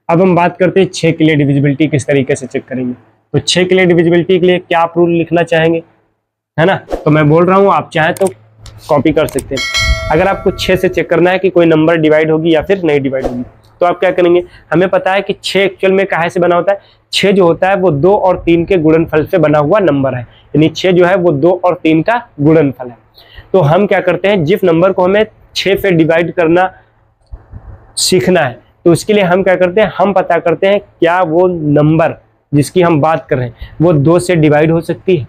अब हम बात करते हैं 6 के लिए डिविजिबिलिटी किस तरीके से चेक करेंगे। तो 6 के लिए डिविजिबिलिटी के लिए क्या आप रूल लिखना चाहेंगे, है ना। तो मैं बोल रहा हूँ, आप चाहें तो कॉपी कर सकते हैं। अगर आपको 6 से चेक करना है कि कोई नंबर डिवाइड होगी या फिर नहीं डिवाइड होगी, तो आप क्या करेंगे, हमें पता है कि 6 एक्चुअल में काहे से बना होता है। 6 जो होता है वो 2 और 3 के गुणनफल से बना हुआ नंबर है, यानी 6 जो है वो 2 और 3 का गुणनफल है। तो हम क्या करते हैं, जिस नंबर को हमें 6 से डिवाइड करना सीखना है, तो उसके लिए हम क्या करते हैं, हम पता करते हैं क्या वो नंबर जिसकी हम बात कर रहे हैं वो 2 से डिवाइड हो सकती है,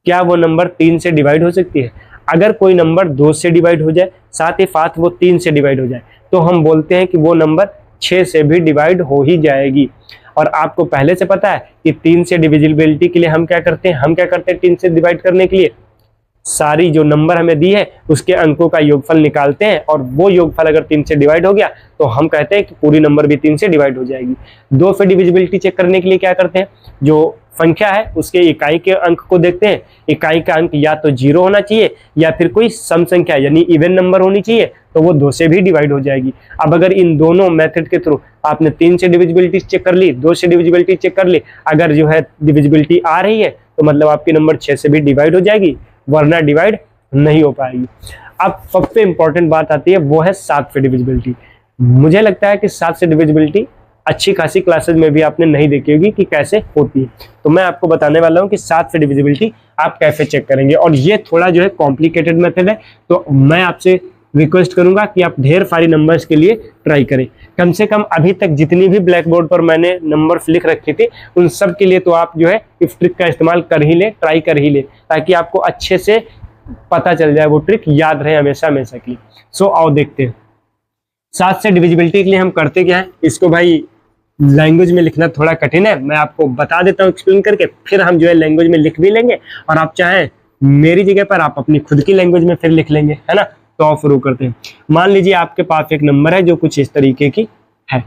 क्या वो नंबर 3 से डिवाइड हो सकती है। अगर कोई नंबर 2 से डिवाइड हो जाए, साथ ही साथ वो 3 से डिवाइड हो जाए, तो हम बोलते हैं कि वो नंबर 6 से भी डिवाइड हो ही जाएगी। और आपको पहले से पता है कि 3 से डिविजिबिलिटी के लिए हम क्या करते हैं, 3 से डिवाइड करने के लिए सारी जो नंबर हमें दी है उसके अंकों का योगफल निकालते हैं, और वो योगफल अगर 3 से डिवाइड हो गया तो हम कहते हैं कि पूरी नंबर भी 3 से डिवाइड हो जाएगी। 2 से डिविजिबिलिटी चेक करने के लिए क्या करते हैं, जो संख्या है उसके इकाई के अंक को देखते हैं। इकाई का अंक या तो 0 होना चाहिए या फिर कोई सम संख्या यानी इवन नंबर होनी चाहिए, तो वो 2 से भी डिवाइड हो जाएगी। अब अगर इन दोनों मेथड के थ्रू आपने 3 से डिविजिबिलिटी चेक कर ली, 2 से डिविजिबिलिटी चेक कर ली, अगर जो है डिविजिबिलिटी आ रही है तो मतलब आपकी नंबर 6 से भी डिवाइड हो जाएगी, वरना डिवाइड नहीं हो पाएगी। अब सबसे इंपॉर्टेंट बात आती है, वो है 7 से डिविजिबिलिटी। मुझे लगता है कि 7 से डिविजिबिलिटी अच्छी खासी क्लासेस में भी आपने नहीं देखी होगी कि कैसे होती है, तो मैं आपको बताने वाला हूं कि 7 से डिविजिबिलिटी आप कैसे चेक करेंगे। और ये थोड़ा जो है कॉम्प्लिकेटेड मेथड है, तो मैं आपसे रिक्वेस्ट करूंगा कि आप ढेर सारी नंबर्स के लिए ट्राई करें। कम से कम अभी तक जितनी भी ब्लैक बोर्ड पर मैंने नंबर्स लिख रखे थे उन सब के लिए तो आप जो है इस ट्रिक का इस्तेमाल कर ही ले, ट्राई कर ही ले, ताकि आपको अच्छे से पता चल जाए, वो ट्रिक याद रहे हमेशा हमेशा के लिए। सो आओ देखते हैं 7 से डिविजिबिलिटी के लिए हम करते क्या है। इसको भाई लैंग्वेज में लिखना थोड़ा कठिन है, मैं आपको बता देता हूँ एक्सप्लेन करके, फिर हम जो है लैंग्वेज में लिख भी लेंगे, और आप चाहें मेरी जगह पर आप अपनी खुद की लैंग्वेज में फिर लिख लेंगे, है ना। तो आप शुरू करते हैं। मान लीजिए आपके पास एक नंबर है जो कुछ इस तरीके की है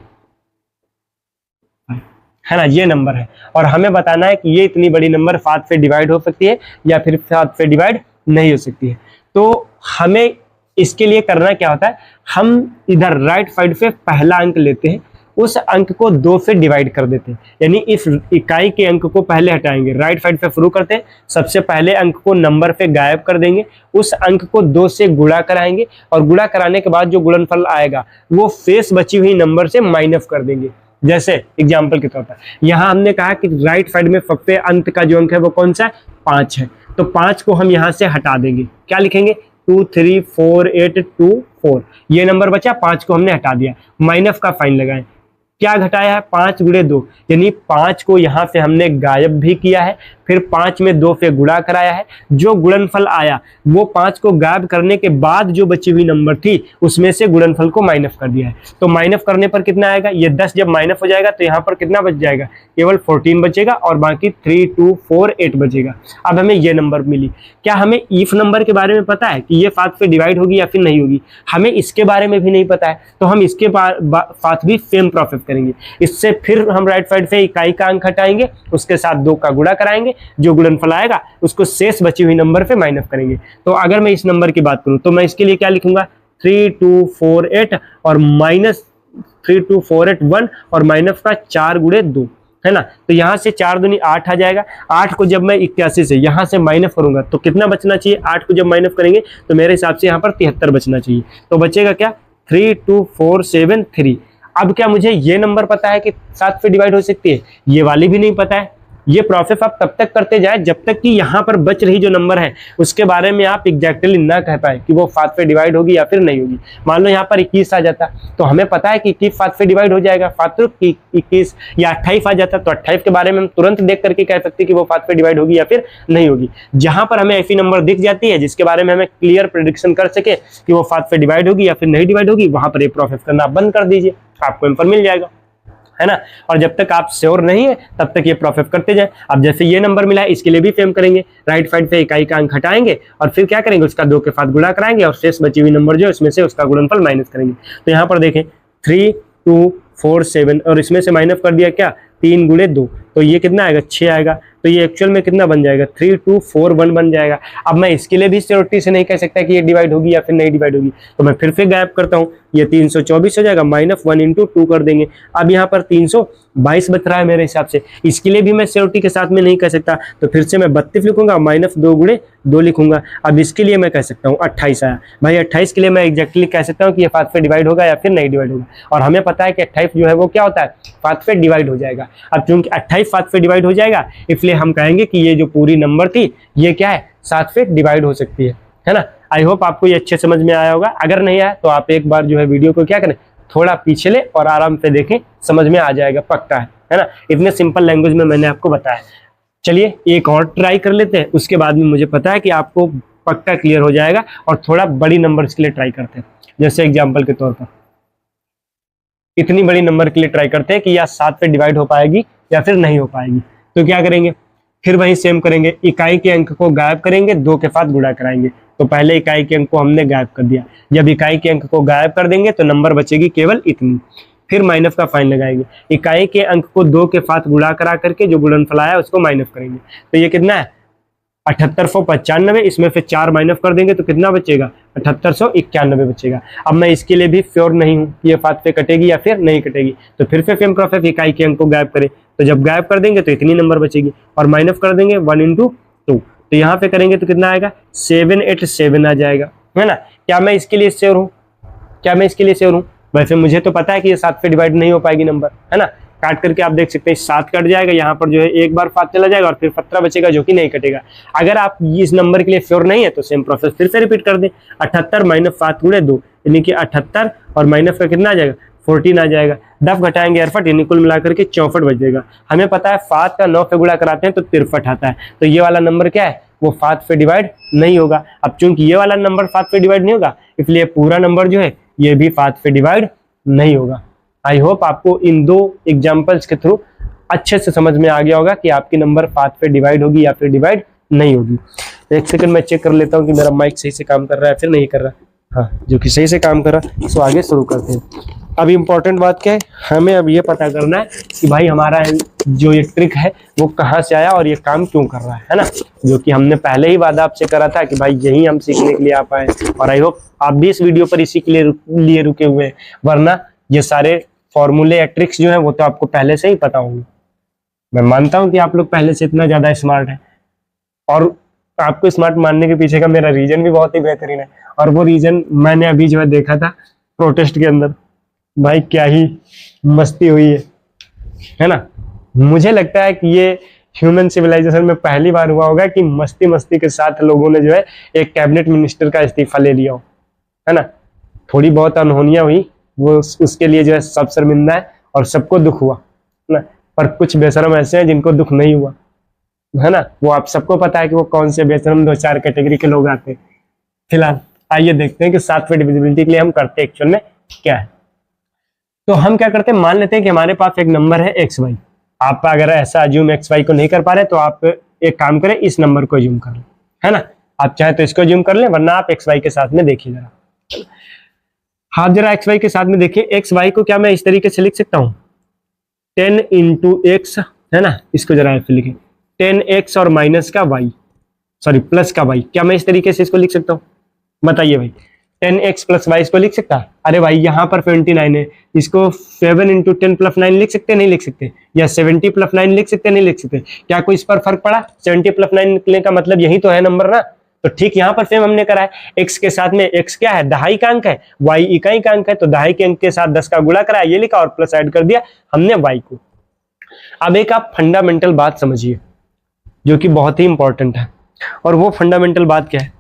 ना, ये नंबर है, और हमें बताना है कि ये इतनी बड़ी नंबर 7 से डिवाइड हो सकती है या फिर 7 से डिवाइड नहीं हो सकती है। तो हमें इसके लिए करना क्या होता है, हम इधर राइट साइड से पहला अंक लेते हैं, उस अंक को 2 से डिवाइड कर देते हैं, यानी इस इकाई के अंक को पहले हटाएंगे, राइट साइड से शुरू करते हैं, सबसे पहले अंक को नंबर से गायब कर देंगे, उस अंक को 2 से गुणा कराएंगे, और गुणा कराने के बाद जो गुणनफल आएगा वो शेष बची हुई नंबर से माइनस कर देंगे। जैसे एग्जाम्पल के तौर पर यहाँ हमने कहा कि राइट साइड में सबसे अंत का जो अंक है वो कौन सा है, 5 है, तो 5 को हम यहाँ से हटा देंगे, क्या लिखेंगे 2 3 4 8 2 4, ये नंबर बचा, 5 को हमने हटा दिया, माइनस का साइन लगाएं, क्या घटाया है 5 गुणे 2, यानी 5 को यहाँ से हमने गायब भी किया है, फिर 5 में 2 से गुणा कराया है, जो गुणनफल आया वो 5 को गायब करने के बाद जो बची हुई नंबर थी उसमें से गुणनफल को माइनस कर दिया है। तो माइनस करने पर कितना आएगा, ये 10 जब माइनस हो जाएगा तो यहाँ पर कितना बच जाएगा, केवल 14 बचेगा, और बाकी 3 2 4 8 बचेगा। अब हमें ये नंबर मिली। क्या हमें इफ नंबर के बारे में पता है कि ये 7 से डिवाइड होगी या फिर नहीं होगी, हमें इसके बारे में भी नहीं पता है, तो हम इसके साथ भी सेम प्रोसेस करेंगे। इससे फिर हम राइट साइड से इकाई का अंक हटाएंगे, उसके साथ 2 का गुणा कराएंगे, जो गुणनफल आएगा उसको शेष बची हुई नंबर पे माइनस करेंगे। तो अगर मैं इस नंबर की बात करूं तो मैं इसके लिए क्या लिखूंगा 3 2 4 8 और माइनस 3 2 4 8 1 और माइनस का 4 गुणे 2, है ना। तो यहाँ से 4 दूनी 8 आ जाएगा। 8 को जब मैं 81 से यहाँ से माइनस करूंगा तो कितना बचना चाहिए, 8 को जब माइनस करेंगे तो मेरे हिसाब से यहाँ पर 73 बचना चाहिए। तो बचेगा क्या 3 2 4 7 3। अब क्या मुझे ये नंबर पता है कि 7 से डिवाइड हो सकती है, ये वाली भी नहीं पता है। ये प्रोसेस आप तब तक करते जाए जब तक कि यहाँ पर बच रही जो नंबर है उसके बारे में आप एग्जैक्टली ना कह पाए कि वो 7 से डिवाइड होगी या फिर नहीं होगी। मान लो यहाँ पर 21 आ जाता तो हमें पता है कि 21 7 से डिवाइड हो जाएगा, 7 21 या 28 आ जाता तो 28 के बारे में हम तुरंत देख करके कह सकते कि वो 7 से डिवाइड होगी या फिर नहीं होगी। जहां पर हमें ऐसी नंबर दिख जाती है जिसके बारे में हमें क्लियर प्रेडिक्शन कर सके कि वो 7 से डिवाइड होगी या फिर नहीं डिवाइड होगी, वहां पर ये प्रोसेस करना बंद कर दीजिए, आपको आंसर मिल जाएगा, है ना। और जब तक आप श्योर नहीं है तब तक ये प्रोसेस करते जाए। अब जैसे ये नंबर मिला है इसके लिए भी सेम करेंगे, राइट साइड से इकाई का अंक हटाएंगे और फिर क्या करेंगे उसका 2 के साथ गुणा कराएंगे और शेष बची हुई नंबर जो है उसमें से उसका गुणनफल माइनस करेंगे। तो यहाँ पर देखें 3 2 4 7 और इसमें से माइनस कर दिया क्या 3 गुणे 2, तो ये कितना आएगा 6 आएगा। तो ये एक्चुअल में कितना बन जाएगा 3241 बन जाएगा। अब मैं इसके लिए भी सिक्योरिटी से नहीं कह सकता कि ये डिवाइड होगी या फिर नहीं डिवाइड होगी, तो मैं फिर से गायब करता हूँ, ये 324 हो जाएगा, -1 × 2 कर देंगे। अब यहाँ पर 322 बच रहा है मेरे हिसाब से, इसके लिए भी मैं सिक्योरिटी के साथ में नहीं कह सकता, तो फिर से मैं 32 लिखूंगा, -2 × 2 लिखूंगा। अब इसके लिए मैं कह सकता हूँ 28 आया। भाई 28 के लिए मैं एग्जैक्टली कह सकता हूँ कि ये 5 पे डिवाइड होगा या फिर नहीं डिवाइड होगा, और हमें पता है कि 28 जो है वो क्या होता है 5 पे डिवाइड हो जाएगा। अब चूंकि 28 5 पे डिवाइड हो जाएगा, इसलिए हम कहेंगे कि ये जो पूरी नंबर थी ये क्या है 7 पे डिवाइड हो सकती है ना। आई होप आपको ये अच्छे समझ में आया होगा। अगर नहीं आया तो आप एक बार जो है वीडियो को क्या करें, थोड़ा पीछे ले और आराम से देखें, समझ में आ जाएगा, पक्का है ना। इतने सिंपल लैंग्वेज में मैंने आपको बताया। चलिए एक और ट्राई कर लेते हैं, उसके बाद में मुझे पता है कि आपको पक्का क्लियर हो जाएगा, और थोड़ा बड़ी नंबर्स के लिए ट्राई करते हैं। जैसे एग्जाम्पल के तौर पर इतनी बड़ी नंबर के लिए ट्राई करते हैं कि या 7 पे डिवाइड हो पाएगी या फिर नहीं हो पाएगी। तो क्या करेंगे, फिर वही सेम करेंगे, इकाई के अंक को गायब करेंगे, 2 के साथ गुणा कराएंगे। तो पहले इकाई के अंक को हमने गायब कर दिया, जब इकाई के अंक को गायब कर देंगे तो नंबर बचेगी केवल इतनी। फिर माइनस का साइन लगाएंगे, इकाई के अंक को 2 के साथ गुणा करा करके जो गुणनफल आया उसको माइनस करेंगे। तो ये कितना है 7895, इसमें से 4 माइनस कर देंगे तो कितना बचेगा 7891 बचेगा। अब मैं इसके लिए भी श्योर नहीं हूँ कि ये 5 पे कटेगी या फिर नहीं कटेगी, तो फिर से सेम प्रोसेस, इकाई के अंक को गायब करें, तो जब गायब कर देंगे तो इतनी नंबर बचेगी, और माइनस कर देंगे 1 × 2, तो यहाँ पे करेंगे तो कितना आएगा 787 आ जाएगा, है ना। क्या मैं इसके लिए श्योर हूँ, क्या मैं इसके लिए श्योर हूँ? वैसे मुझे तो पता है कि ये 7 पे डिवाइड नहीं हो पाएगी नंबर, है ना। काट करके आप देख सकते हैं 7 कट जाएगा, यहाँ पर जो है एक बार 5 चला जाएगा और फिर 17 बचेगा जो कि नहीं कटेगा। अगर आप इस नंबर के लिए श्योर नहीं है तो सेम प्रोसेस फिर से रिपीट कर दें, 78 - 7 × 2 यानी कि 78, और माइनस का कितना आ जाएगा 14 आ जाएगा, 10 घटाएंगे 68, यानी कुल मिलाकर के 64 बचेगा। हमें पता है 7 का 9 पे गुणा कराते हैं तो 63 आता है, तो ये वाला नंबर क्या है वो 7 पे डिवाइड नहीं होगा। अब चूंकि ये वाला नंबर 7 पे डिवाइड नहीं होगा, इसलिए पूरा नंबर जो है ये भी 7 पे डिवाइड नहीं होगा। आई होप आपको इन 2 एग्जाम्पल्स के थ्रू अच्छे से समझ में आ गया होगा कि आपकी नंबर 7 पे डिवाइड होगी या फिर डिवाइड नहीं होगी। एक सेकंड मैं चेक कर लेता हूँ कि मेरा माइक सही से काम कर रहा है फिर नहीं कर रहा। हाँ, जो कि सही से काम कर रहा है, तो आगे शुरू करते हैं। अब इम्पोर्टेंट बात क्या है, हमें अब ये पता करना है कि भाई हमारा जो ये ट्रिक है वो कहाँ से आया और ये काम क्यों कर रहा है ना, जो कि हमने पहले ही वादा आपसे करा था कि भाई यही हम सीखने के लिए आ पाए। और आई होप आप भी इस वीडियो पर इसी के लिए रुके हुए हैं, वरना ये सारे फॉर्मूले या ट्रिक्स जो है वो तो आपको पहले से ही पता होंगे। मैं मानता हूं कि आप लोग पहले से इतना ज्यादा स्मार्ट है, और आपको स्मार्ट मानने के पीछे का मेरा रीजन भी बहुत ही बेहतरीन है। और वो रीजन मैंने अभी जो है देखा था प्रोटेस्ट के अंदर, भाई क्या ही मस्ती हुई है ना। मुझे लगता है कि ये ह्यूमन सिविलाइजेशन में पहली बार हुआ होगा कि मस्ती मस्ती के साथ लोगों ने जो है एक कैबिनेट मिनिस्टर का इस्तीफा ले लिया हो, है ना। थोड़ी बहुत अनहोनियां हुई, वो उसके लिए जो है सब शर्मिंदा है और सबको दुख हुआ ना, पर कुछ बेशरम ऐसे हैं जिनको दुख नहीं हुआ, है ना। वो आप सबको पता है कि वो कौन से बेशरम 2-4 कैटेगरी के लोग आते हैं। फिलहाल आइए देखते हैं कि 7 डिविजिबिलिटी के लिए हम करते हैं एक्चुअल में क्या है। तो हम क्या करते हैं, मान लेते हैं कि हमारे पास एक नंबर है XY। आप अगर ऐसा अज्यूम XY को नहीं कर पा रहे तो आप एक काम करें, इस नंबर को अज्यूम कर लें, है ना। आप चाहे तो इसको अज्यूम कर लें, वरना आप XY के साथ में देखिए जरा। आप जरा XY के साथ में देखिए, XY को क्या मैं इस तरीके से लिख सकता हूँ 10 × x, है ना। इसको जरा ऐसे लिखें 10x और माइनस का y, सॉरी प्लस का y। क्या मैं इस तरीके से इसको लिख सकता हूँ, बताइए भाई। 10x + y इसको लिख सकता? अरे भाई यहाँ पर 29 है, इसको 7 × 10 + 9 लिख सकते नहीं लिख सकते, या 70 + 9 लिख सकते नहीं लिख सकते? क्या कोई इस पर फर्क पड़ा? 70 + 9 निकलने का मतलब यही तो है नंबर ना। तो ठीक यहाँ पर सेम हमने करा है, x के साथ में x क्या है दहाई का अंक है, y इकाई का अंक है, तो दहाई के अंक के साथ 10 का गुणा करा, ये लिखा और प्लस ऐड कर दिया हमने y को। अब एक आप फंडामेंटल बात समझिए जो कि बहुत ही इंपॉर्टेंट है, और वो फंडामेंटल बात क्या है,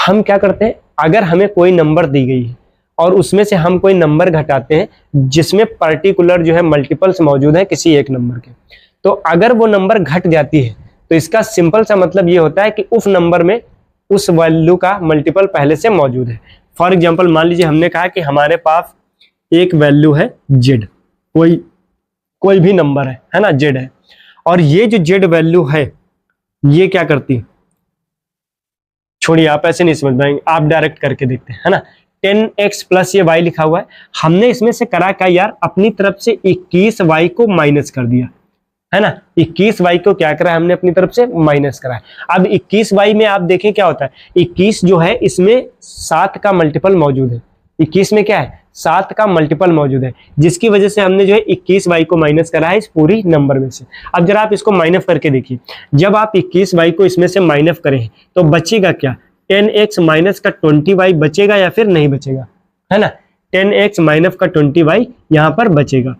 हम क्या करते हैं, अगर हमें कोई नंबर दी गई है और उसमें से हम कोई नंबर घटाते हैं जिसमें पर्टिकुलर जो है मल्टीपल्स मौजूद है किसी एक नंबर के, तो अगर वो नंबर घट जाती है तो इसका सिंपल सा मतलब ये होता है कि उस नंबर में उस वैल्यू का मल्टीपल पहले से मौजूद है। फॉर एग्जांपल मान लीजिए हमने कहा कि हमारे पास एक वैल्यू है z, कोई भी नंबर है ना, z है, और ये जो z वैल्यू है ये क्या करती है, छोड़िए आप ऐसे नहीं समझ पाएंगे, आप डायरेक्ट करके देखते हैं, है ना। 10x प्लस ये y लिखा हुआ है, हमने इसमें से करा क्या यार, अपनी तरफ से 21y को माइनस कर दिया है ना। 21y को क्या करा हमने अपनी तरफ से माइनस करा है। अब 21y में आप देखें क्या होता है, 21 जो है इसमें 7 का मल्टीपल मौजूद है। 21 में क्या है, 7 का मल्टीपल मौजूद है, जिसकी वजह से हमने जो है 21y को माइनस करा है इस पूरी नंबर में से। अब जरा आप इसको माइनस करके देखिए, जब आप 21y को इसमें से माइनस करें तो बचेगा क्या, 10x माइनस का 20y बचेगा या फिर नहीं बचेगा, है ना। 10x माइनस का 20y यहाँ पर बचेगा।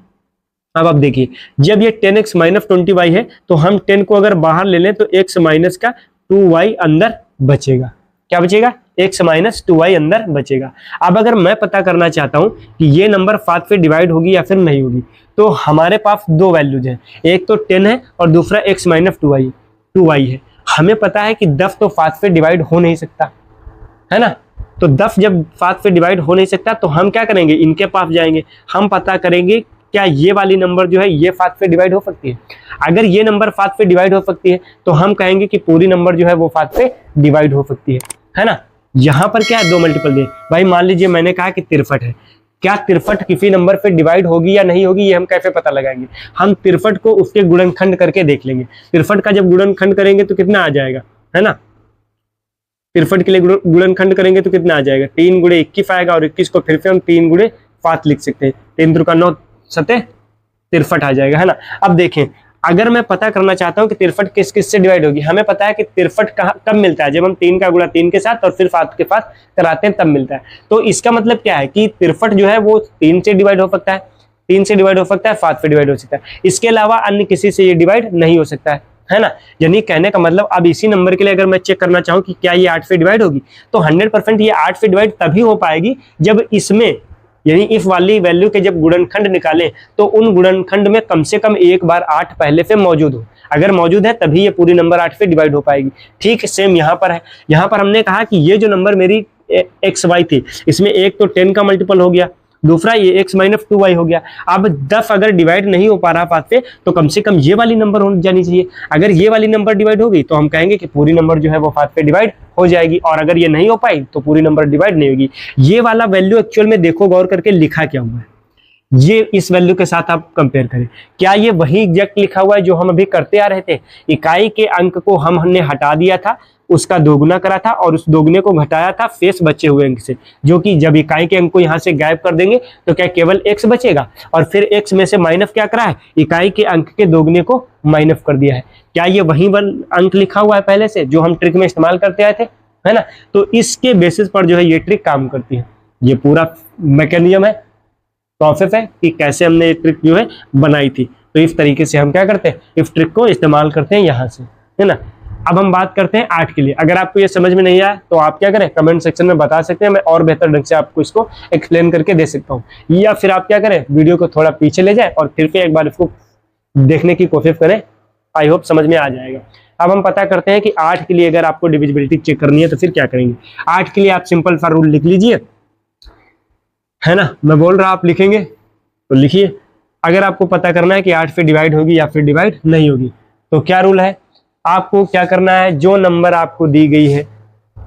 अब आप देखिए, जब ये 10x माइनस 20y है तो हम 10 को अगर बाहर ले लें तो x माइनस का 2y अंदर बचेगा। क्या बचेगा, x माइनस 2y अंदर बचेगा। अब अगर मैं पता करना चाहता हूं कि ये नंबर 5 से डिवाइड होगी या फिर नहीं होगी, तो हमारे पास दो वैल्यूज हैं, एक तो 10 है और दूसरा x माइनस 2y है। हमें पता है कि 10 तो 5 से डिवाइड हो नहीं सकता, है ना। तो 10 जब 5 से डिवाइड हो नहीं सकता तो हम क्या करेंगे, इनके पास जाएंगे, हम पता करेंगे क्या ये वाली नंबर जो है ये 5 से डिवाइड हो सकती है। अगर ये नंबर 5 से डिवाइड हो सकती है तो हम कहेंगे कि पूरी नंबर जो है वो 5 से डिवाइड हो सकती है ना। यहाँ पर क्या है, दो मल्टीपल दे भाई, मान लीजिए मैंने कहा कि 63 है, क्या 63 किसी नंबर पे डिवाइड होगी या नहीं होगी, ये हम कैसे पता लगाएंगे, हम 63 को उसके गुणनखंड करके देख लेंगे। 63 का जब गुणनखंड करेंगे तो कितना आ जाएगा, है ना। 63 के लिए गुणनखंड करेंगे तो कितना आ जाएगा, 3 गुणे 21 आएगा, और 21 को फिर से हम 3 गुणे 5 लिख सकते हैं, 3 3 का 9 7 63 आ जाएगा, है ना। अब देखें, अगर मैं पता करना चाहता हूं कि 63 किस किस से डिवाइड होगी, हमें पता है कि 63 कब मिलता है, जब हम 3 का गुणा 3 के साथ और फिर 5 के साथ कराते हैं तब मिलता है। तो इसका मतलब क्या है कि 63 जो है वो 3 से डिवाइड हो सकता है, 3 से डिवाइड हो सकता है, 5 से डिवाइड हो सकता है, इसके अलावा अन्य किसी से ये डिवाइड नहीं हो सकता है ना। यानी कहने का मतलब, अब इसी नंबर के लिए अगर मैं चेक करना चाहूं कि क्या ये 8 से डिवाइड होगी, तो 100% ये 8 से डिवाइड तभी हो पाएगी जब इसमें, यानी इफ वाली वैल्यू के जब गुणनखंड निकालें तो उन गुणनखंड में कम से कम एक बार 8 पहले से मौजूद हो। अगर मौजूद है तभी ये पूरी नंबर 8 से डिवाइड हो पाएगी। ठीक सेम यहाँ पर है, यहाँ पर हमने कहा कि ये जो नंबर मेरी XY थी, इसमें एक तो 10 का मल्टीपल हो गया, दूसरा ये x माइनस 2y हो गया। अब 10 अगर डिवाइड नहीं हो पा रहा 5 से, तो कम से कम ये वाली नंबर हो जानी चाहिए। अगर ये वाली नंबर डिवाइड होगी तो हम कहेंगे कि पूरी नंबर जो है वो 5 से डिवाइड हो जाएगी, और अगर ये नहीं हो पाई तो पूरी नंबर डिवाइड नहीं होगी। ये वाला वैल्यू एक्चुअल में देखो गौर करके लिखा क्या हुआ है, ये इस वैल्यू के साथ आप कंपेयर करें, क्या ये वही एग्जैक्ट लिखा हुआ है जो हम अभी करते आ रहे थे। इकाई के अंक को हमने हटा दिया था, उसका दोगुना करा था और उस दोगुने को घटाया था शेष बचे हुए अंक से, जो कि जब इकाई के अंक को यहाँ से गायब कर देंगे तो क्या केवल x बचेगा, और फिर x में से माइनस क्या करा है, इकाई के अंक के दोगुने को माइनस कर दिया है। क्या ये वही अंक लिखा हुआ है पहले से जो हम ट्रिक में इस्तेमाल करते आए थे, है ना। तो इसके बेसिस पर जो है ये ट्रिक काम करती है। ये पूरा मैकेनिज्म है, प्रोसेस है कि कैसे हमने ये ट्रिक जो है बनाई थी। तो इस तरीके से हम क्या करते हैं, इस ट्रिक को इस्तेमाल करते हैं यहाँ से, है ना। अब हम बात करते हैं 8 के लिए। अगर आपको ये समझ में नहीं आया तो आप क्या करें, कमेंट सेक्शन में बता सकते हैं, मैं और बेहतर ढंग से आपको इसको एक्सप्लेन करके दे सकता हूँ, या फिर आप क्या करें, वीडियो को थोड़ा पीछे ले जाए और फिर से एक बार इसको देखने की कोशिश करें, आई होप समझ में आ जाएगा। अब हम पता करते हैं कि 8 के लिए अगर आपको डिविजिबिलिटी चेक करनी है तो फिर क्या करेंगे। 8 के लिए आप सिंपल सा रूल लिख लीजिए, है ना। मैं बोल रहा आप लिखेंगे तो लिखिए। अगर आपको पता करना है कि 8 से डिवाइड होगी या फिर डिवाइड नहीं होगी, तो क्या रूल है, आपको क्या करना है, जो नंबर आपको दी गई है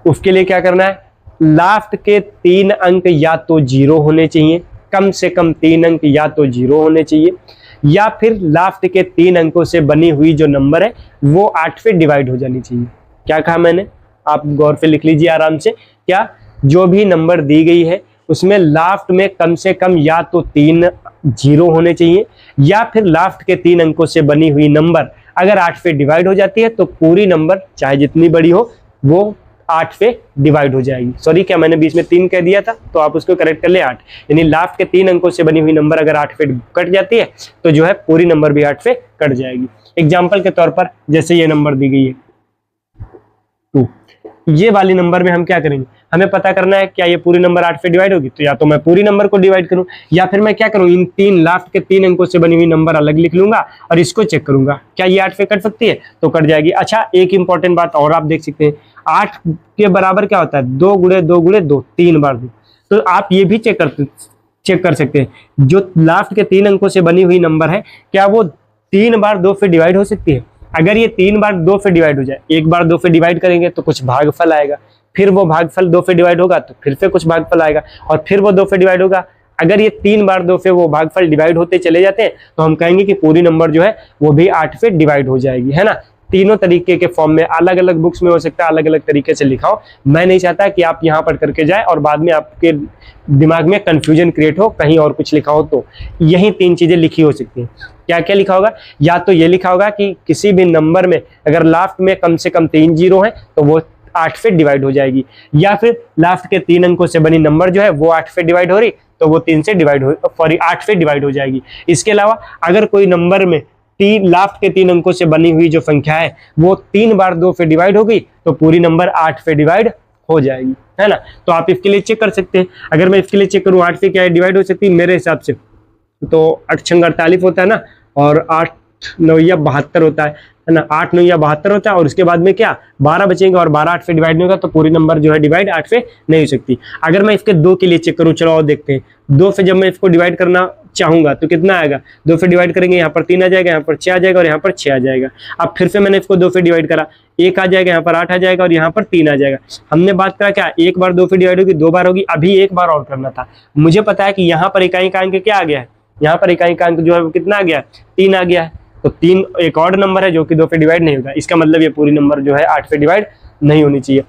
उसके लिए क्या करना है, लास्ट के 3 अंक या तो 0 होने चाहिए, कम से कम 3 अंक या तो 0 होने चाहिए, या फिर लास्ट के 3 अंकों से बनी हुई जो नंबर है वो 8 से डिवाइड हो जानी चाहिए। क्या कहा मैंने, आप गौर से लिख लीजिए आराम से। क्या, जो भी नंबर दी गई है उसमें लास्ट में कम से कम या तो 3 0 होने चाहिए, या फिर लास्ट के 3 अंकों से बनी हुई नंबर अगर 8 से डिवाइड हो जाती है तो पूरी नंबर चाहे जितनी बड़ी हो वो 8 से डिवाइड हो जाएगी। सॉरी, क्या मैंने बीच में 3 कह दिया था, तो आप उसको करेक्ट कर ले 8, यानी लास्ट के 3 अंकों से बनी हुई नंबर अगर 8 से कट जाती है तो जो है पूरी नंबर भी 8 से कट जाएगी। एग्जाम्पल के तौर पर जैसे ये नंबर दी गई है 2, ये वाली नंबर में हम क्या करेंगे, हमें पता करना है क्या ये पूरी नंबर 8 से डिवाइड होगी, तो या तो मैं पूरी नंबर को डिवाइड करूं, या फिर मैं क्या करूं, इन 3 लास्ट के 3 अंकों से बनी हुई नंबर अलग लिख लूंगा और इसको चेक करूंगा क्या ये 8 से कट सकती है, तो कट जाएगी। अच्छा, एक इंपॉर्टेंट बात और आप देख सकते हैं, 8 के बराबर क्या होता है, 2 गुणे 2 गुणे 2, 3 बार 2। तो आप ये भी चेक कर सकते हैं, जो लास्ट के 3 अंकों से बनी हुई नंबर है क्या वो 3 बार 2 से डिवाइड हो सकती है। अगर ये 3 बार 2 से डिवाइड हो जाए, एक बार 2 से डिवाइड करेंगे तो कुछ भागफल आएगा, फिर वो भागफल 2 से डिवाइड होगा तो फिर से कुछ भागफल आएगा, और फिर वो 2 से डिवाइड होगा। अगर ये 3 बार 2 से वो भागफल डिवाइड होते चले जाते हैं तो हम कहेंगे कि पूरी नंबर जो है वो भी 8 से डिवाइड हो जाएगी, है ना। तीनों तरीके के फॉर्म में, अलग अलग बुक्स में हो सकता है, अलग अलग तरीके से लिखा हो। मैं नहीं चाहता कि आप यहाँ पर करके जाए और बाद में आपके दिमाग में कंफ्यूजन क्रिएट हो, कहीं और कुछ लिखा हो। तो यही 3 चीजें लिखी हो सकती हैं। क्या क्या लिखा होगा? या तो ये लिखा होगा कि किसी भी नंबर में अगर लास्ट में कम से कम 3 जीरो हैं तो वो 8 से डिवाइड हो जाएगी, या फिर लास्ट के 3 अंकों से बनी नंबर जो है वो 8 से डिवाइड हो रही तो वो 3 से डिवाइड हो, सॉरी 8 से डिवाइड हो जाएगी। इसके अलावा अगर कोई नंबर में लास्ट के 3 अंकों से बनी हुई जो संख्या है वो 3 बार 2 से डिवाइड हो गई तो पूरी नंबर 8 से डिवाइड हो जाएगी, है ना। तो आप इसके लिए चेक कर सकते हैं। अगर मैं इसके लिए चेक करूं 8 से क्या डिवाइड हो सकती है मेरे हिसाब से, तो 8 छंग 48 होता है ना, और 8 9 72 होता है ना। 8 9 72 होता है, और उसके बाद में क्या 12 बचेंगे, और 12 8 से डिवाइड नहीं होगा तो पूरी नंबर जो है डिवाइड 8 से नहीं हो सकती। अगर मैं इसके 2 के लिए चेक करूं, चलो और देखते हैं। 2 से जब मैं इसको डिवाइड करना चाहूंगा तो कितना आएगा? 2 से डिवाइड करेंगे, यहाँ पर 3 आ जाएगा, यहाँ पर 6 आ जाएगा और यहाँ पर 6 आ जाएगा। अब फिर से मैंने इसको 2 से डिवाइड करा, 1 आ जाएगा, यहाँ पर 8 आ जाएगा और यहाँ पर 3 आ जाएगा। हमने बात करा क्या 1 बार 2 से डिवाइड होगी, 2 बार होगी, अभी 1 बार और करना था। मुझे पता है कि यहाँ पर इकाई का अंक क्या आ गया है, यहाँ पर इकाई का अंक जो है वो कितना आ गया है? 3 आ गया है। तो 3 एक और नंबर है जो कि 2 से डिवाइड नहीं होगा, इसका मतलब ये पूरी नंबर जो है 8 से डिवाइड नहीं होनी चाहिए।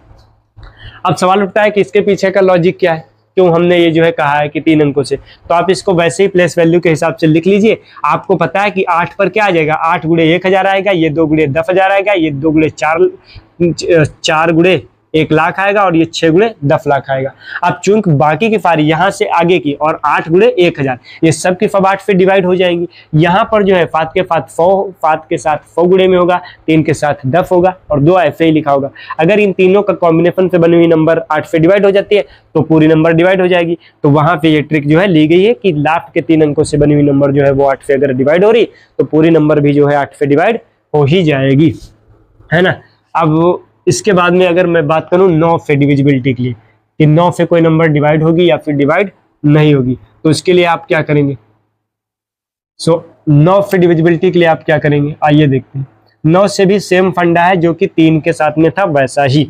अब सवाल उठता है कि इसके पीछे का लॉजिक क्या है, क्यों हमने ये जो है कहा है कि 3 अंकों से। तो आप इसको वैसे ही प्लेस वैल्यू के हिसाब से लिख लीजिए। आपको पता है कि 8 पर क्या आ जाएगा, 8 गुणे 1000 आएगा, ये 2 गुणे 10,000 आएगा, ये 2 गुणे 4 गुणे 1 लाख आएगा, और ये 6 गुणे 10 लाख आएगा। अब चूंकि बाकी की फारी यहाँ से आगे की और 8 गुणे 1000 ये सब की सब 8 से डिवाइड हो जाएंगी। यहाँ पर जो है फात के साथ 100 गुणे में होगा, 3 के साथ 10 होगा, और 2 ऐसे ही लिखा होगा। अगर इन तीनों का कॉम्बिनेशन से बनी हुई नंबर 8 से डिवाइड हो जाती है तो पूरी नंबर डिवाइड हो जाएगी। तो वहां पे ये ट्रिक जो है ली गई है कि लास्ट के 3 अंकों से बनी हुई नंबर जो है वो 8 से अगर डिवाइड हो रही तो पूरी नंबर भी जो है 8 से डिवाइड हो ही जाएगी, है ना। अब इसके बाद में अगर मैं बात करूं 9 से डिविजिबिलिटी के लिए कि 9 से कोई नंबर डिवाइड होगी या फिर डिवाइड नहीं होगी, तो इसके लिए आप क्या करेंगे? 9 से डिविजिबिलिटी के लिए आप क्या करेंगे, आइए देखते हैं। 9 से भी सेम फंडा है जो कि 3 के साथ में था, वैसा ही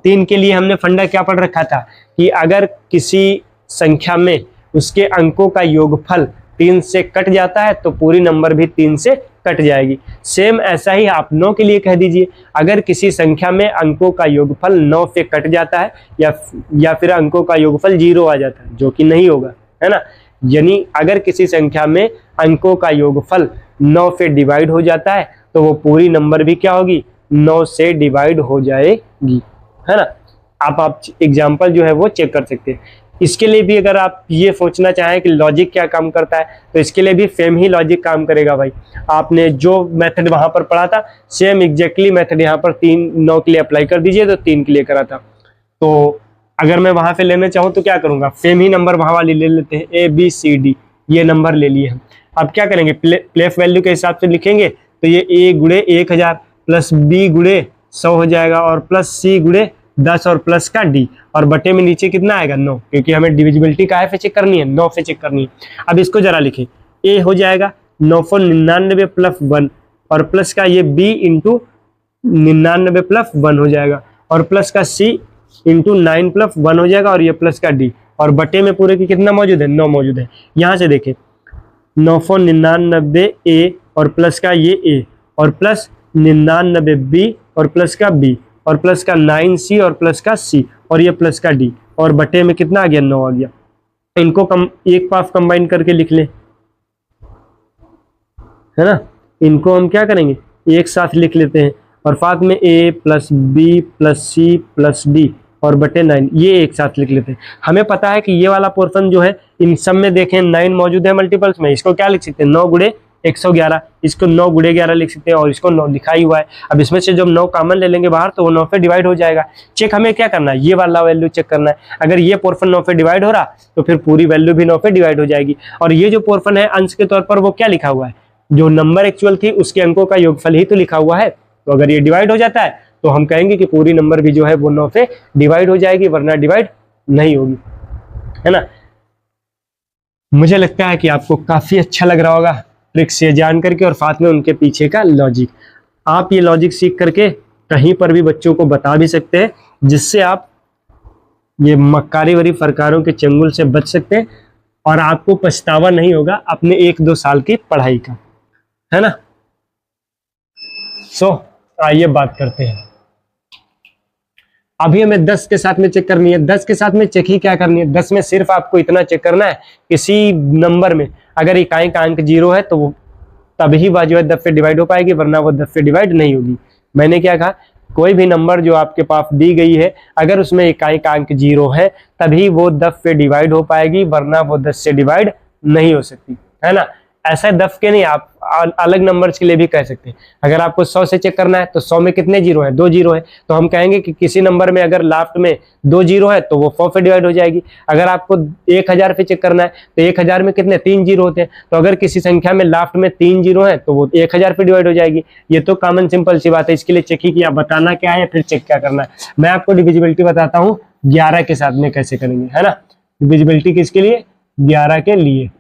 3 के लिए हमने फंडा क्या पढ़ रखा था कि अगर किसी संख्या में उसके अंकों का योगफल 3 से कट जाता है तो पूरी नंबर भी 3 से कट जाएगी। सेम ऐसा ही आप 9 के लिए कह दीजिए। अगर किसी संख्या में अंकों का योगफल 9 से कट जाता है या फिर अंकों का योगफल 0 आ जाता है, जो कि नहीं होगा, है ना। यानी अगर किसी संख्या में अंकों का योगफल 9 से डिवाइड हो जाता है तो वो पूरी नंबर भी क्या होगी? 9 से डिवाइड हो जाएगी, है ना। आप एग्जाम्पल जो है वो चेक कर सकते हैं। इसके लिए भी अगर आप ये सोचना चाहें कि लॉजिक क्या काम करता है तो इसके लिए भी सेम ही लॉजिक काम करेगा भाई। आपने जो मेथड वहां पर पढ़ा था सेम एग्जैक्टली मेथड यहाँ पर 9 के लिए अप्लाई कर दीजिए तो 3 के लिए करा था। तो अगर मैं वहां से लेना चाहूँ तो क्या करूंगा, सेम ही नंबर वहां वाली ले लेते हैं, ABCD ये नंबर ले लिए हम। अब क्या करेंगे, प्लेस वैल्यू के हिसाब से लिखेंगे तो ये A गुणे 1000 प्लस B गुणे 100 हो जाएगा, और प्लस C गुणे 10 और प्लस का D, और बटे में नीचे कितना आएगा 9, क्योंकि हमें डिविजिबिलिटी काहे पे चेक करनी है, 9 से चेक करनी है। अब इसको जरा लिखें, A हो जाएगा 999 प्लस 1, और प्लस का ये B इंटू 99 प्लस 1 हो जाएगा, और प्लस का C इंटू 9 प्लस 1 हो जाएगा, और ये प्लस का D, और बटे में पूरे की कितना मौजूद है, 9 मौजूद है। यहाँ से देखें 999 A और प्लस का ये A, और प्लस 99 B और प्लस का B, और प्लस का 9C और प्लस का C, और ये प्लस का D, और बटे में कितना आ गया, 9 आ गया। इनको एक पास कंबाइन करके लिख लें, है ना। इनको हम क्या करेंगे, एक साथ लिख लेते हैं, और साथ में A plus B plus C plus D और बटे 9 ये एक साथ लिख लेते हैं। हमें पता है कि ये वाला पोर्शन जो है इन सब में देखें 9 मौजूद है मल्टीपल्स में, इसको क्या लिख सकते हैं 9 गुणे 111, इसको 9 गुणे 11 लिख सकते हैं, और इसको 9 लिखा ही हुआ है। अब इसमें से जब 9 कॉमन ले लेंगे बाहर तो वो 9 से डिवाइड हो जाएगा। चेक हमें क्या करना है, ये वाला वैल्यू चेक करना है। अगर ये पोर्शन 9 से डिवाइड हो रहा तो फिर पूरी वैल्यू भी 9 से डिवाइड हो जाएगी। और ये जो पोर्शन है अंश के तौर पर वो क्या लिखा हुआ है, जो नंबर एक्चुअल थी उसके अंकों का योगफल ही तो लिखा हुआ है। तो अगर ये डिवाइड हो जाता है तो हम कहेंगे कि पूरी नंबर भी जो है वो 9 से डिवाइड हो जाएगी, वरना डिवाइड नहीं होगी, है ना। मुझे लगता है कि आपको काफी अच्छा लग रहा होगा ट्रिक्स ये जान करके, और साथ में उनके पीछे का लॉजिक। आप ये लॉजिक सीख करके कहीं पर भी बच्चों को बता भी सकते हैं, जिससे आप ये मक्कारी वरी फरकारों के चंगुल से बच सकते हैं और आपको पछतावा नहीं होगा अपने 1-2 साल की पढ़ाई का, है ना। सो आइए बात करते हैं। अभी हमें 10 के साथ में चेक करनी है। 10 के साथ में चेक ही क्या करनी है, 10 में सिर्फ आपको इतना चेक करना है, किसी नंबर में अगर इकाई का अंक 0 है तो वो तभी वह जो है 10 से डिवाइड हो पाएगी, वरना वो 10 से डिवाइड नहीं होगी। मैंने क्या कहा, कोई भी नंबर जो आपके पास दी गई है अगर उसमें इकाई का अंक 0 है तभी वो 10 से डिवाइड हो पाएगी, वरना वो 10 से डिवाइड नहीं हो सकती, है ना। ऐसा 10 के नहीं, आप अलग नंबर्स के लिए भी कह सकते हैं। अगर आपको 100 से चेक करना है तो 100 में कितने 0 है, 2 0 है, तो हम कहेंगे कि किसी नंबर में अगर लास्ट में 2 0 है तो वो 100 से डिवाइड हो जाएगी। अगर आपको 1000 पे चेक करना है तो 1000 में कितने 3 0 होते हैं, तो अगर किसी संख्या में लास्ट में 3 0 है तो वो 1000 पे डिवाइड हो जाएगी। ये तो कॉमन सिंपल सी बात है। इसके लिए चेक ही किया, बताना क्या है फिर चेक क्या करना है। मैं आपको डिविजिबिलिटी बताता हूँ 11 के साथ में कैसे करेंगे, है ना। डिविजिबिलिटी किसके लिए, 11 के लिए,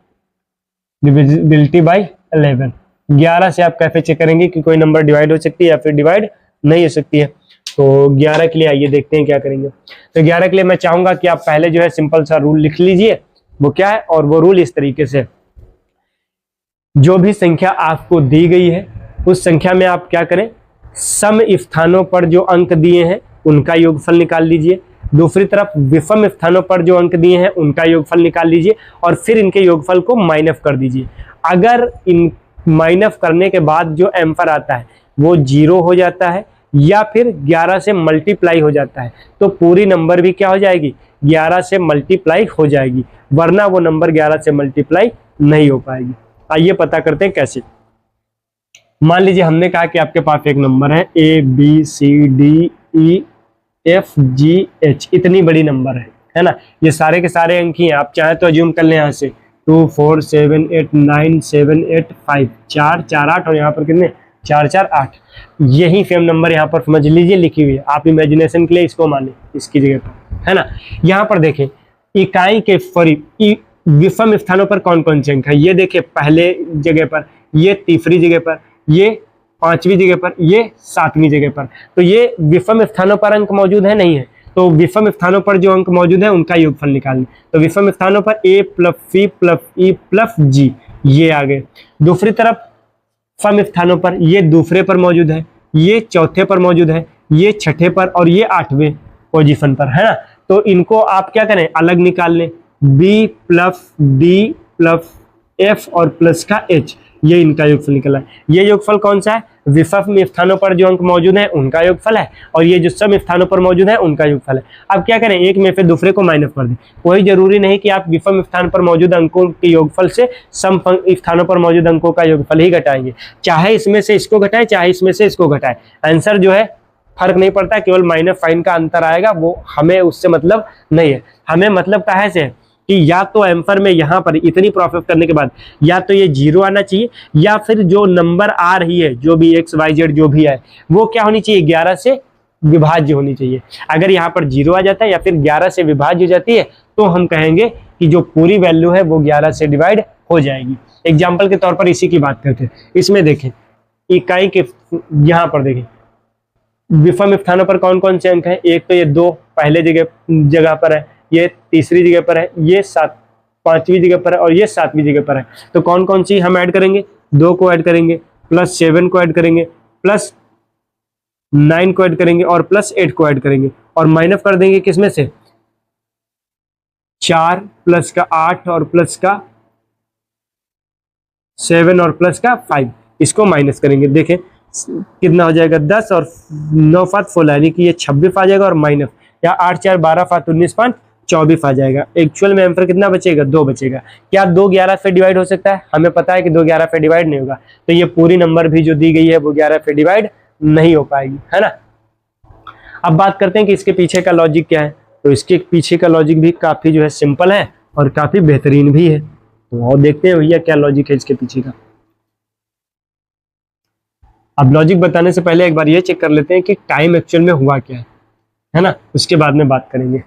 डिविजिबिलिटी बाय 11। 11 से आप कैसे चेक करेंगे कि कोई नंबर डिवाइड हो सकती है या फिर डिवाइड नहीं हो सकती है। तो 11 के लिए आइए देखते हैं क्या करेंगे। तो 11 के लिए मैं चाहूंगा कि आप पहले जो है सिंपल सा रूल लिख लीजिए, वो क्या है, और वो रूल इस तरीके से, जो भी संख्या आपको दी गई है उस संख्या में आप क्या करें, सम स्थानों पर जो अंक दिए हैं उनका योगफल निकाल लीजिए, दूसरी तरफ विषम स्थानों पर जो अंक दिए हैं उनका योगफल निकाल लीजिए और फिर इनके योगफल को माइनस कर दीजिए। अगर इन माइनस करने के बाद जो आंसर आता है वो 0 हो जाता है या फिर 11 से मल्टीप्लाई हो जाता है तो पूरी नंबर भी क्या हो जाएगी, 11 से मल्टीप्लाई हो जाएगी, वरना वो नंबर 11 से मल्टीप्लाई नहीं हो पाएगी। आइए पता करते हैं कैसे। मान लीजिए हमने कहा कि आपके पास एक नंबर है ABCDEFGH, इतनी बड़ी नंबर है ना। ये सारे के सारे अंक ही हैं, आप चाहे तो अज्यूम कर लें यहाँ से 2 4 7 8 9 7 8 5 4 4 8 और यहाँ पर कितने 4 4 8। यही सेम नंबर यहाँ पर समझ लीजिए लिखी हुई है, आप इमेजिनेशन के लिए इसको माने इसकी जगह पर, है ना। यहाँ पर देखें इकाई के विषम स्थानों पर कौन कौन से अंक है, ये देखिए पहले जगह पर, ये तीसरी जगह पर, ये 5वीं जगह पर, ये 7वीं जगह पर। तो ये विषम स्थानों पर अंक मौजूद है नहीं है, तो विषम स्थानों पर जो अंक मौजूद है उनका योगफल निकालें। तो विषम स्थानों पर A + C + E + G ये आ गए। दूसरी तरफ सम स्थानों पर ये दूसरे पर मौजूद है, ये चौथे पर मौजूद है, ये छठे पर और ये 8वें पोजीशन पर, है ना। तो इनको आप क्या करें, अलग निकाल लें, B + D + F और प्लस का H, ये इनका योगफल निकला है। ये योगफल कौन सा है, विषम स्थानों पर जो अंक मौजूद है उनका योगफल है और ये जो सम स्थानों पर मौजूद है उनका योगफल है। अब क्या करें, एक में से दूसरे को माइनस कर दें। कोई जरूरी नहीं कि आप विषम स्थान पर मौजूद अंकों के योगफल से सम स्थानों पर मौजूद अंकों का योगफल ही घटाएंगे, चाहे इसमें से इसको घटाएं चाहे इसमें से इसको घटाएं, आंसर जो है फर्क नहीं पड़ता, केवल माइनस साइन का अंतर आएगा, वो हमें उससे मतलब नहीं है। हमें मतलब काहे से है कि या तो आंसर में यहाँ पर इतनी प्रोसेस करने के बाद या तो ये 0 आना चाहिए या फिर जो नंबर आ रही है जो भी XYZ जो भी है वो क्या होनी चाहिए, 11 से विभाज्य होनी चाहिए। अगर यहाँ पर 0 आ जाता है या फिर 11 से विभाज्य हो जाती है तो हम कहेंगे कि जो पूरी वैल्यू है वो 11 से डिवाइड हो जाएगी। एग्जाम्पल के तौर पर इसी की बात करते हैं। इसमें देखें इकाई के यहाँ पर देखें विषम स्थानों पर कौन कौन से अंक हैं, एक तो ये 2 पहले जगह पर है, ये तीसरी जगह पर है, ये 5वीं जगह पर है और ये 7वीं जगह पर है। तो कौन कौन सी हम ऐड करेंगे, 2 को ऐड करेंगे, +7 को ऐड करेंगे, +9 को ऐड करेंगे और +8 को ऐड करेंगे और माइनस कर देंगे किसमें से, 4 प्लस का 8 और प्लस का 7 और प्लस का 5, इसको माइनस करेंगे। देखें कितना हो जाएगा, 10 और 9 5 16 यानी कि ये 26 आ जाएगा और माइनस, या 8 4 12 5 19 5 24 आ जाएगा। एक्चुअल में आंसर कितना बचेगा, 2 बचेगा। क्या 2 11 से डिवाइड हो सकता है, हमें पता है कि 2 11 से डिवाइड नहीं होगा, तो ये पूरी नंबर भी जो दी गई है वो 11 से डिवाइड नहीं हो पाएगी, है ना। अब बात करते हैं कि इसके पीछे का लॉजिक क्या है। तो इसके पीछे का लॉजिक भी काफी जो है सिंपल है और काफी बेहतरीन भी है। तो और देखते हैं भैया क्या लॉजिक है इसके पीछे का। अब लॉजिक बताने से पहले एक बार ये चेक कर लेते हैं कि टाइम एक्चुअल में हुआ क्या है ना, उसके बाद में बात करेंगे।